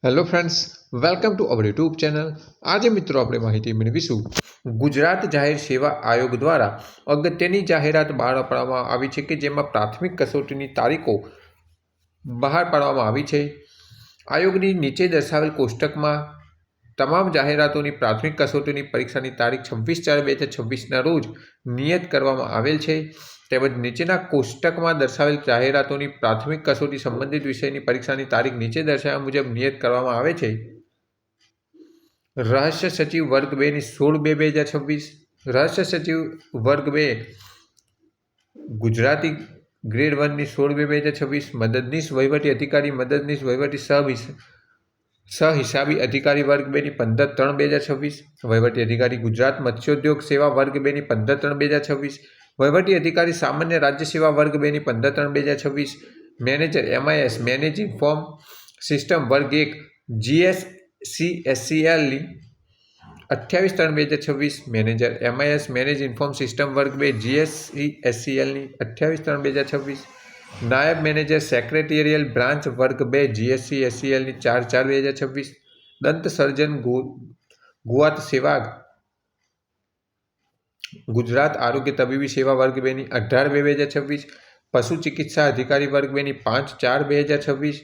Hello friends, welcome to our YouTube channel. આજે મિત્રો આપણે માહિતી મેળવીશું ગુજરાત જાહેર સેવા આયોગ દ્વારા અગત્યની જાહેરાત બહાર પાડવામાં આવી છે કે જેમાં પ્રાથમિક કસોટીની તારીખો બહાર પાડવામાં આવી છે। આયોગની નીચે દર્શાવેલ કોષ્ટકમાં તમામ જાહેરાતોની પ્રાથમિક કસોટીની પરીક્ષાની તારીખ 26/4/2026ના રોજ નિયત કરવામાં આવેલ છે। તેમજ નીચેના કોષ્ટકમાં દર્શાવેલ જાહેરાતોની પ્રાથમિક કસોટી સંબંધિત વિષયની પરીક્ષાની તારીખ નીચે દર્શાવ્યા મુજબ નિયત કરવામાં આવે છે। રહસ્ય સચિવ વર્ગ 2 ની 16/2/2026, રહસ્ય સચિવ વર્ગ 2 ગુજરાતી ગ્રેડ 1 ની 16/2/2026, મદદનીશ વહીવટી અધિકારી મદદનીશ વહીવટી સહહિસાબી અધિકારી વર્ગ 2 ની 15/3/2026, વહીવટી અધિકારી ગુજરાત મત્સ્યોદ્યોગ સેવા વર્ગ 2 ની 15/3/2026, વહીવટી અધિકારી સામાન્ય રાજ્ય સેવા વર્ગ 2 ની 15/3/2026, manager MIS manage inform system વર્ગ 1 GSCSCL ની 28/3/2026, manager MIS manage inform system વર્ગ 2 GSCSCL ની 28/3/2026, નાયબ મેનેજર સેક્રેટેરિયલ બ્રાન્ચ વર્ગ 2 GSCSCL ની 4/4/2026, દંત સર્જન ગુઆત સેવા ગુજરાત આરોગ્ય તબીબી સેવા વર્ગ 2 ની 18/2026, પશુ ચિકિત્સા અધિકારી વર્ગ 2 ની 5/4/2026,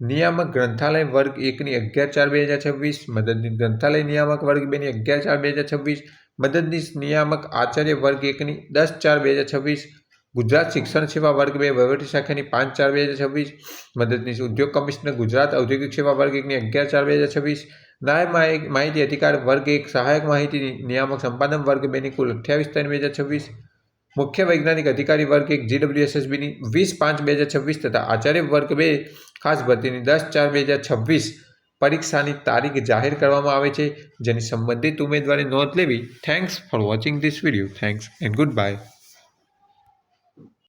નિયામક ગ્રંથાલય વર્ગ 1 ની 11/4/2026, મદદનીશ ગ્રંથાલય નિયામક વર્ગ 2 ની 11/4/2026, મદદનીશ નિયામક આચાર્ય વર્ગ 1 ની 10/4/2026, ગુજરાત શિક્ષણ સેવા વર્ગ 2 વહીવટી શાખાની 5/4/2026, મદદનીશ ઉદ્યોગ કમિશનર ગુજરાત ઔદ્યોગિક સેવા વર્ગ 1 ની 11/4/2026, નાયબ માહિતી અધિકાર વર્ગ 1 સહાયક માહિતી નિયામક સંપાદન વર્ગ 2 ની કુલ 28/3/2026, મુખ્ય વૈજ્ઞાનિક અધિકારી વર્ગ 1 GWSSB ની 20/5/2026 તથા આચાર્ય વર્ગ 2 ખાસ ભરતીની 10/4/2026 પરીક્ષાની તારીખ જાહેર કરવામાં આવે છે, જેની સંબંધિત ઉમેદવારે નોંધ લેવી। Thanks for watching this video. Thanks and good bye.